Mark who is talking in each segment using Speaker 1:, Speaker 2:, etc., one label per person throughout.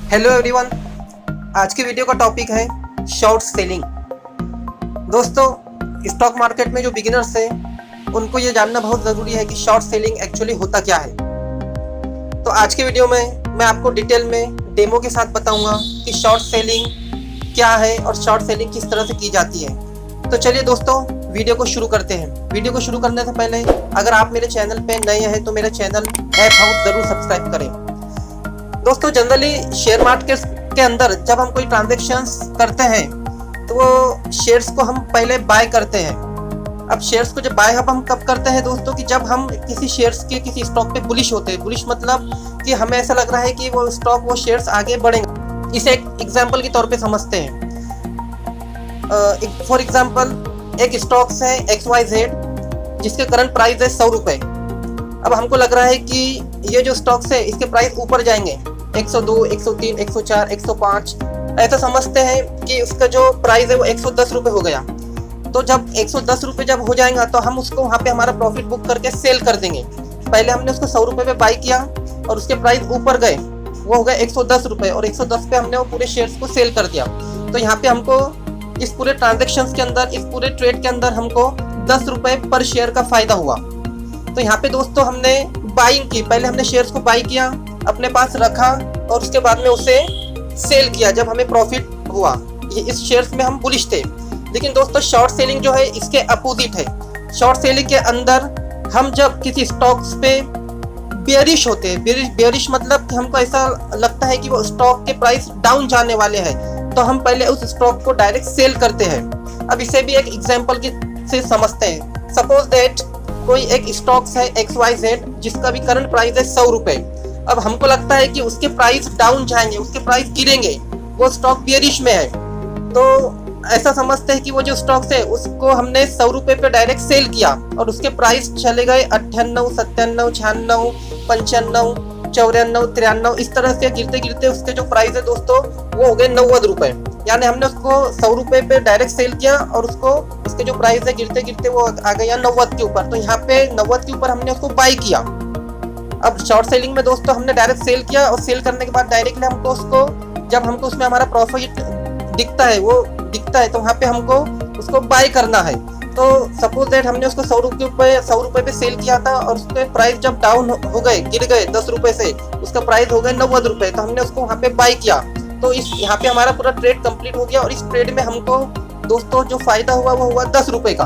Speaker 1: Hello everyone, आज की video का टॉपिक है शॉर्ट सेलिंग। दोस्तों, स्टॉक मार्केट में जो बिगिनर्स हैं उनको ये जानना बहुत ज़रूरी है कि शॉर्ट सेलिंग एक्चुअली होता क्या है। तो आज की वीडियो में मैं आपको डिटेल में डेमो के साथ बताऊंगा कि शॉर्ट सेलिंग क्या है और शॉर्ट सेलिंग किस तरह से की जाती है। तो चलिए दोस्तों, वीडियो को शुरू करते हैं। वीडियो को शुरू करने से पहले अगर आप मेरे चैनल पे नए हैं तो मेरा चैनल ऐप हाउस ज़रूर सब्सक्राइब करें। दोस्तों, जनरली शेयर मार्केट के अंदर जब हम कोई ट्रांजैक्शंस करते हैं तो वो शेयर्स को हम पहले बाय करते हैं। अब शेयर्स को जब बाय हम कब करते हैं दोस्तों, कि जब हम किसी शेयर्स के किसी स्टॉक पे बुलिश होते हैं। बुलिश मतलब कि हमें ऐसा लग रहा है कि वो स्टॉक वो शेयर्स आगे बढ़ेंगे। इसे एक एग्जाम्पल के तौर पे समझते हैं। फॉर एग्जाम्पल एक स्टॉक्स है XYZ जिसके करंट प्राइस है 100 रुपये। अब हमको लग रहा है कि ये जो स्टॉक्स है इसके प्राइस ऊपर जाएंगे, 102, 103, 104, 105, ऐसा समझते हैं कि उसका जो प्राइस है वो 110 रुपये हो गया। तो जब 110 रुपये जब हो जाएगा तो हम उसको वहाँ पे हमारा प्रॉफिट बुक करके सेल कर देंगे। पहले हमने उसको 100 रुपये पे बाई किया और उसके प्राइस ऊपर गए, वो हो गए 110 रुपये, और 110 पे हमने वो पूरे शेयर्स को सेल कर दिया। तो यहाँ पे हमको इस पूरे ट्रांजेक्शन्स के अंदर, इस पूरे ट्रेड के अंदर हमको 10 रुपये पर शेयर का फ़ायदा हुआ। तो यहाँ पे दोस्तों हमने बाइंग की, पहले हमने शेयर्स को बाई किया, अपने पास रखा और उसके बाद में उसे सेल किया जब हमें प्रॉफिट हुआ। ये इस शेयर्स में हम बुलिश थे। लेकिन दोस्तों, शॉर्ट सेलिंग जो है इसके अपोजिट है। शॉर्ट सेलिंग के अंदर हम जब किसी स्टॉक्स पे बेयरिश होते हैं, बेयरिश मतलब कि हमको ऐसा लगता है कि वो स्टॉक के प्राइस डाउन जाने वाले हैं, तो हम पहले उस स्टॉक को डायरेक्ट सेल करते हैं। अब इसे भी एक एग्जाम्पल से समझते हैं। सपोज दैट कोई एक स्टॉक्स है XYZ जिसका भी करंट प्राइस है 100 रुपये। अब हमको लगता है कि उसके प्राइस डाउन जाएंगे, उसके प्राइस गिरेंगे, वो स्टॉक बेयरिश में है। तो ऐसा समझते हैं कि वो जो स्टॉक्स है उसको हमने 100 रुपये पे डायरेक्ट सेल किया और उसके प्राइस चले गए 98, 97, 96, 95, 94, 93। इस तरह से गिरते गिरते उसके जो प्राइस है दोस्तों वो हो गए 90 रुपये। यानी हमने उसको 100 रुपये पे डायरेक्ट सेल किया और उसको उसके जो प्राइस है गिरते गिरते वो आ गया 90 के ऊपर। तो यहाँ पे 90 के ऊपर हमने उसको बाई किया। अब शॉर्ट सेलिंग में दोस्तों हमने डायरेक्ट सेल किया और सेल करने के बाद डायरेक्टली हमको उसको, जब हमको उसमें हमारा प्रॉफिट दिखता है तो वहाँ पे हमको उसको बाय करना है। तो सपोज दैट हमने उसको 100 रुपये पे सेल किया था और उसके प्राइस जब डाउन हो गए, गिर गए 10 रुपये से, उसका प्राइस हो गए 90 रुपये, तो हमने उसको वहाँ पे बाय किया। तो इस यहाँ पे हमारा पूरा ट्रेड कंप्लीट हो गया और इस ट्रेड में हमको दोस्तों जो फायदा हुआ वो हुआ 10 रुपये का।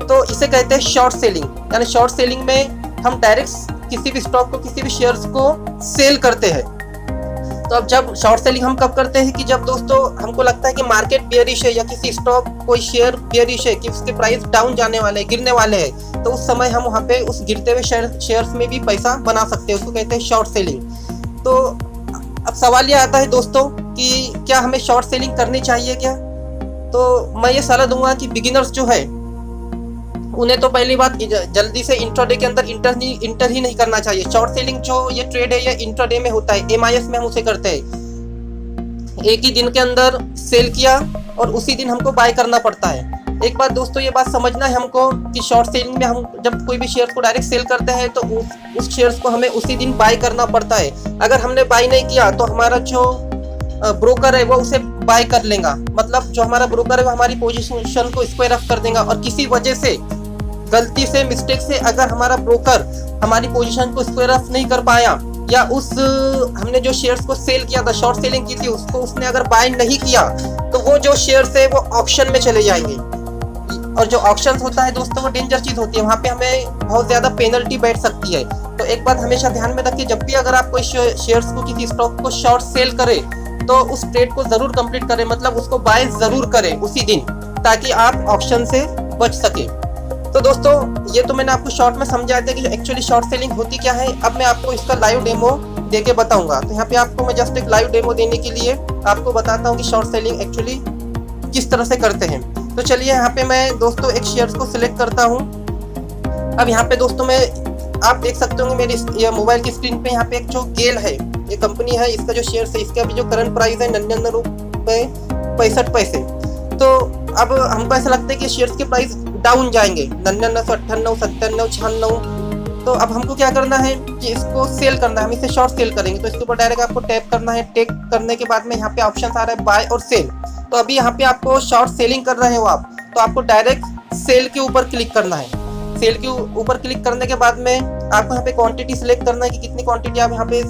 Speaker 1: तो इसे कहते हैं शॉर्ट सेलिंग। यानी शॉर्ट सेलिंग में हम डायरेक्ट किसी भी स्टॉक को, किसी भी शेयर्स को सेल करते हैं। तो अब जब शॉर्ट सेलिंग हम कब करते हैं, कि जब दोस्तों हमको लगता है कि मार्केट बेयरिश है या किसी स्टॉक कोई शेयर बेयरिश है कि उसके प्राइस डाउन जाने वाले हैं, गिरने वाले हैं, तो उस समय हम वहाँ पे उस गिरते हुए शेयर्स में भी पैसा बना सकते हैं। उसको कहते हैं शॉर्ट सेलिंग। तो अब सवाल ये आता है दोस्तों कि क्या हमें शॉर्ट सेलिंग करनी चाहिए क्या? तो मैं ये सलाह दूंगा कि बिगिनर्स जो है उन्हें तो पहली बात जल्दी से इंट्राडे के अंदर इंटर ही नहीं करना चाहिए। शॉर्ट सेलिंग जो ये ट्रेड है ये इंट्राडे में होता है, MIS में हम उसे करते हैं। एक ही दिन के अंदर सेल किया और उसी दिन हमको बाय करना पड़ता है। एक बात दोस्तों, ये बात समझना है हमको कि शॉर्ट सेलिंग में हम जब कोई भी शेयर को डायरेक्ट सेल करते हैं तो उस शेयर्स को हमें उसी दिन बाय करना पड़ता है। अगर हमने बाय नहीं किया तो हमारा जो ब्रोकर है वो उसे बाय कर लेगा। मतलब जो हमारा ब्रोकर है वो हमारी पोजीशन को स्क्वायर ऑफ कर देगा, और किसी वजह से, गलती से, मिस्टेक से अगर हमारा ब्रोकर हमारी पोजीशन को स्क्वायर ऑफ नहीं कर पाया या उस हमने जो शेयर्स को सेल किया था, शॉर्ट सेलिंग की थी, उसको उसने अगर बाय नहीं किया तो वो जो शेयर्स है वो ऑक्शन में चले जाएंगे। और जो ऑक्शन होता है दोस्तों वो डेंजर चीज होती है, वहाँ पे हमें बहुत ज्यादा पेनल्टी बैठ सकती है। तो एक बात हमेशा ध्यान में रखिए, जब भी अगर आप कोई शेयर्स को, किसी स्टॉक को शॉर्ट सेल करें तो उस ट्रेड को जरूर कंप्लीट करें, मतलब उसको बाय जरूर करें उसी दिन, ताकि आप ऑक्शन से बच सके। तो दोस्तों, ये तो मैंने आपको शॉर्ट में समझाया था कि एक्चुअली शॉर्ट सेलिंग होती क्या है। अब मैं आपको इसका लाइव डेमो देके बताऊंगा। तो यहाँ पे आपको मैं जस्ट एक लाइव डेमो देने के लिए आपको बताता हूँ कि शॉर्ट सेलिंग एक्चुअली किस तरह से करते हैं। तो चलिए, यहाँ पे मैं दोस्तों एक शेयर्स को सिलेक्ट करता हूँ। अब यहाँ पे दोस्तों आप देख सकते होंगे मेरी मोबाइल की स्क्रीन पे, यहाँ पे एक जो गेल है, ये कंपनी है, इसका जो शेयर है, इसका भी जो करंट प्राइस है 99 रुपये 65 पैसे। तो अब हमको ऐसा लगता है कि शेयर्स के प्राइस डाउन जाएंगे, 99, 98, 97, 96, तो अब हमको क्या करना है कि इसको सेल करना है, हम इसे शॉर्ट सेल करेंगे। तो इसके ऊपर डायरेक्ट आपको टैप करना है। टैप करने के बाद में यहाँ पे ऑप्शन आ रहा है बाय और सेल। तो अभी यहाँ पे आपको शॉर्ट सेलिंग कर रहे हो आप, तो आपको डायरेक्ट सेल के ऊपर क्लिक करना है। सेल के ऊपर क्लिक करने के बाद में आपको यहाँ पे क्वांटिटी सिलेक्ट करना है कि कितनी क्वांटिटी आप यहाँ पे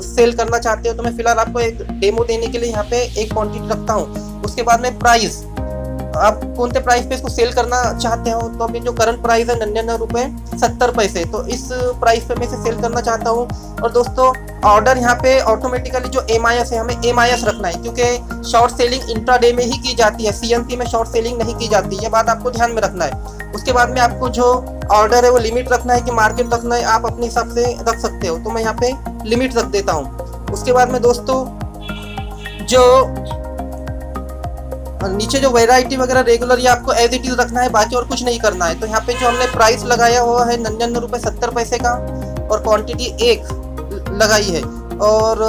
Speaker 1: सेल करना चाहते हो। तो मैं फिलहाल आपको एक डेमो देने के लिए यहाँ पे एक क्वांटिटी रखता हूँ। उसके बाद में प्राइस, आप कौन से प्राइस पे इसको सेल करना चाहते हो। तो अभी जो करंट प्राइस है 99.70 रुपए, तो इस प्राइस पे मैं इसे सेल करना चाहता हूँ। और दोस्तों ऑर्डर यहाँ पे ऑटोमेटिकली जो MIS है, हमें MIS रखना है, क्योंकि शॉर्ट सेलिंग इंट्राडे में ही की जाती है, CNC में शॉर्ट सेलिंग नहीं की जाती, ये बात आपको ध्यान में रखना है। उसके बाद में आपको जो ऑर्डर है वो लिमिट रखना है कि मार्केट रखना है, आप अपने हिसाब से रख सकते हो। तो मैं यहाँ पे लिमिट रख देता हूँ। उसके बाद में दोस्तों जो नीचे जो वैरायटी वगैरह रेगुलर ये आपको एज इट इज रखना है, बाकी और कुछ नहीं करना है। तो यहाँ पे जो हमने प्राइस लगाया हुआ है 99.70 का, और क्वांटिटी 1 लगाई है, और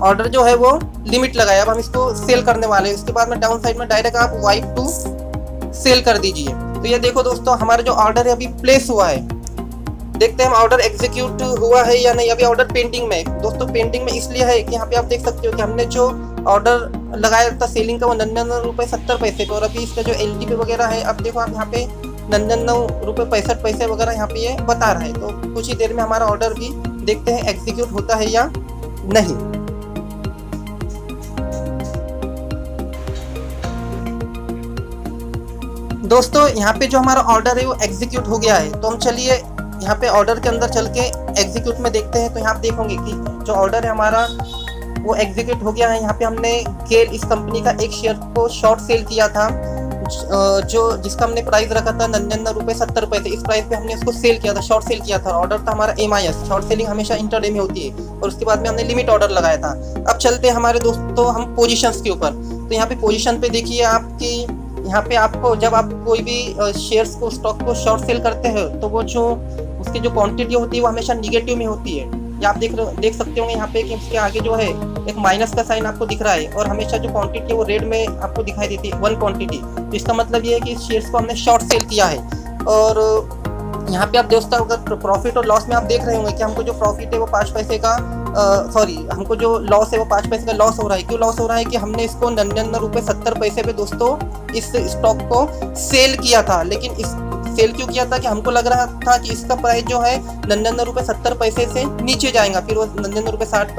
Speaker 1: ऑर्डर जो है वो लिमिट लगाया। अब हम इसको सेल करने वाले हैं। उसके बाद में डाउन साइड में डायरेक्ट आप वाइप टू सेल कर दीजिए। तो ये देखो दोस्तों, हमारा जो ऑर्डर है अभी प्लेस हुआ है। देखते हैं हम ऑर्डर एग्जीक्यूट हुआ है या नहीं। अभी ऑर्डर पेंडिंग में है दोस्तों। पेंडिंग में इसलिए है कि यहाँ पे आप देख सकते हो कि हमने जो ऑर्डर लगाया था सेलिंग का वो 99.70 पे, और अभी इसका जो LTP वगैरह है, अब देखो आप यहाँ पे 99.65 वगैरह यहाँ पे ये बता रहा है। तो कुछ ही देर में हमारा ऑर्डर भी देखते हैं एग्जीक्यूट होता है या नहीं। दोस्तों यहाँ पे जो हमारा ऑर्डर है वो एग्जीक्यूट हो गया है। तो हम चलिए यहाँ पे ऑर्डर के अंदर चल के एग्जीक्यूट में देखते हैं। तो यहाँ पे देखोगे कि जो ऑर्डर है हमारा वो एग्जीक्यूट हो गया है। यहाँ पे हमने गेल इस कंपनी का एक शेयर को शॉर्ट सेल किया था, जो जिसका हमने प्राइस रखा था 99.70 से। इस प्राइस पे हमने उसको सेल किया था, शॉर्ट सेल किया था। ऑर्डर था हमारा MIS। शॉर्ट सेलिंग हमेशा इंटरडे में होती है, और उसके बाद में हमने लिमिट ऑर्डर लगाया था। अब चलते हैं हमारे दोस्तों हम पोजीशंस के ऊपर। तो यहाँ पे पोजीशन पे देखिए आपकी, यहाँ पे आपको जब आप कोई भी शेयर्स को, स्टॉक को शॉर्ट सेल करते हो, तो वो जो उसकी जो क्वांटिटी होती है वो हमेशा निगेटिव में होती है। ये आप देख सकते होंगे यहाँ पे कि उसके आगे जो है एक माइनस का साइन आपको दिख रहा है, और हमेशा जो क्वांटिटी है वो रेड में आपको दिखाई देती है, 1 क्वांटिटी। तो इसका मतलब ये है कि इस शेयर्स को हमने शॉर्ट सेल किया है। और यहाँ पे आप दोस्तों अगर प्रॉफिट और लॉस में आप देख रहे होंगे कि हमको जो प्रॉफिट है वो 5 पैसे का, हमको जो लॉस है वो 5 पैसे का लॉस हो रहा है। क्यों लॉस हो रहा है कि हमने इसको 99.70 पे दोस्तों इस स्टॉक को सेल किया था। लेकिन इस सेल क्यों किया था कि हमको लग रहा था कि इसका प्राइस जो है 99.70 से नीचे जाएगा, फिर वो 99.60,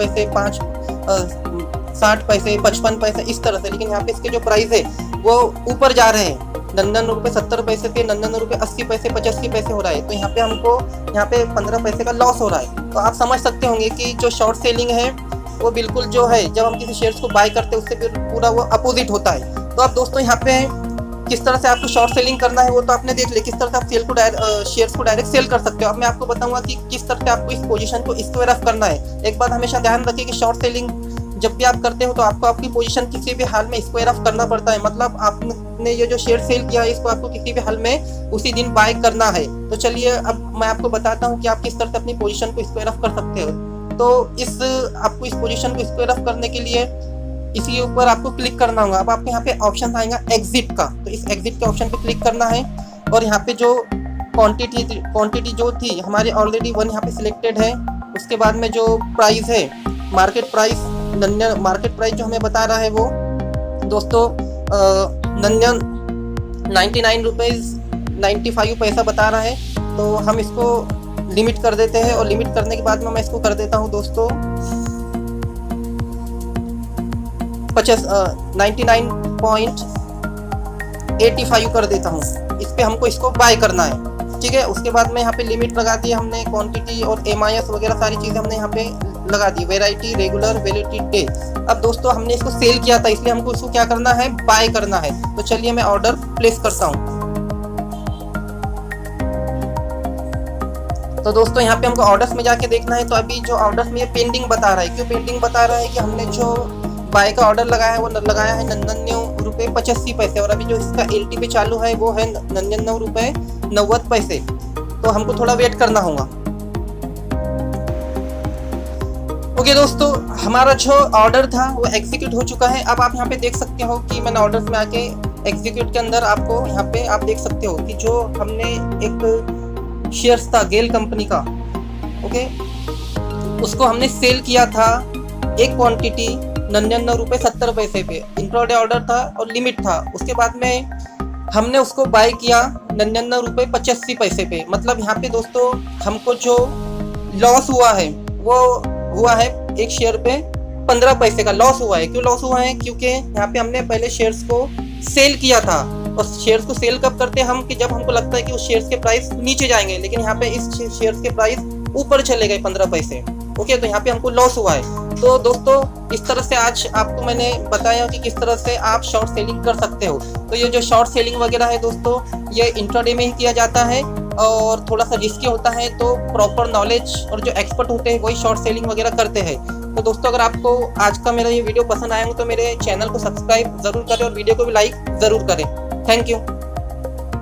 Speaker 1: 60 पैसे, 55 पैसे इस तरह से। लेकिन यहाँ पे इसके जो प्राइस है वो ऊपर जा रहे हैं, 99.70 से 99.80, 85 हो रहा है। तो यहाँ पे हमको यहाँ पे 15 पैसे का लॉस हो रहा है। तो आप समझ सकते होंगे कि जो शॉर्ट सेलिंग है वो बिल्कुल जो है जब हम किसी शेयर्स को बाय करते हैं उससे फिर पूरा वो अपोजिट होता है। तो आप दोस्तों यहाँ पे किस तरह से आपको शॉर्ट सेलिंग करना है वो तो आपने देख लिया, किस तरह से आप शेयर्स को डायरेक्ट सेल कर सकते हो। अब मैं आपको बताऊंगा कि किस तरह से आपको इस पोजीशन को स्क्वायर ऑफ करना है। एक बात हमेशा ध्यान रखिए कि शॉर्ट सेलिंग जब भी आप करते हो तो आपको आपकी पोजीशन किसी भी हाल में स्क्वायर ऑफ करना पड़ता है। मतलब आपने ये जो शेयर सेल किया है इसको आपको किसी भी हाल में उसी दिन बाय करना है। तो चलिए अब मैं आपको बताता हूँ कि आप किस तरह से अपनी पोजीशन को स्क्वायर ऑफ कर सकते हो। तो आपको इस पोजीशन को स्क्वायर ऑफ करने के लिए इसी ऊपर आपको क्लिक करना होगा। अब आपको यहाँ पे ऑप्शन आएगा एग्जिट का, तो इस एग्जिट के ऑप्शन पे क्लिक करना है। और यहाँ पे जो क्वांटिटी जो थी हमारी ऑलरेडी 1 यहाँ पे सिलेक्टेड है। उसके बाद में जो प्राइस है मार्केट प्राइस जो हमें बता रहा है वो दोस्तों 99 पैसा बता रहा है। तो हम इसको लिमिट कर देते हैं, और लिमिट करने के बाद में मैं इसको कर देता हूँ दोस्तों 99.85 कर देता हूँ। इस पे हमको इसको बाय करना है, ठीक है। उसके बाद में यहाँ पे लिमिट लगा दी हमने, क्वांटिटी और MIS वगैरह सारी चीज़ें हमने यहाँ पे लगा दी, वैरायटी, रेगुलर, वैलिडिटी, डे। अब दोस्तों हमने इसको सेल किया था इसलिए हमको इसको क्या करना है, बाय करना है। तो चलिए मैं ऑर्डर प्लेस करता हूँ। तो दोस्तों यहाँ पे हमको ऑर्डर्स में जाके देखना है। तो अभी जो ऑर्डर्स में ये पेंडिंग बता रहा है, क्यों पेंडिंग बता रहा है कि हमने जो बाय का ऑर्डर लगाया है वो लगाया है 99.85, और अभी जो इसका LTP चालू है वो है 99.90। तो हमको थोड़ा वेट करना होगा। ओके दोस्तों, हमारा जो ऑर्डर था वो एग्जीक्यूट हो चुका है। अब आप यहाँ पे देख सकते हो कि मैंने ऑर्डर्स में आके एग्जीक्यूट के अंदर आपको यहाँ पे आप देख सकते हो कि जो हमने एक शेयर्स था गेल कंपनी का, ओके, उसको हमने सेल किया था एक क्वांटिटी 99 रुपये 70 पैसे पे। इंट्राडे ऑर्डर था और लिमिट था। उसके बाद में हमने उसको बाय किया 99 रुपये 85 पैसे पे। मतलब यहाँ पे दोस्तों हमको जो लॉस हुआ है वो हुआ है एक शेयर पे 15 पैसे का लॉस हुआ है। क्यों लॉस हुआ है? क्योंकि यहाँ पे हमने पहले शेयर्स को सेल किया था, और शेयर्स को सेल कब करते हैं हम, कि जब हमको लगता है कि उस शेयर्स के प्राइस नीचे जाएंगे, लेकिन यहाँ पे इस शेयर्स के प्राइस ऊपर चले गए 15 पैसे, ओके, तो यहाँ पे हमको लॉस हुआ है। तो दोस्तों इस तरह से आज आपको मैंने बताया कि किस तरह से आप शॉर्ट सेलिंग कर सकते हो। तो ये जो शॉर्ट सेलिंग वगैरह है दोस्तों, ये इंट्राडे में ही किया जाता है और थोड़ा सा रिस्की होता है। तो प्रॉपर नॉलेज और जो एक्सपर्ट होते हैं वही शॉर्ट सेलिंग वगैरह करते हैं। तो दोस्तों अगर आपको आज का मेरा ये वीडियो पसंद आया हो तो मेरे चैनल को सब्सक्राइब ज़रूर करें और वीडियो को भी लाइक ज़रूर करें। Thank you.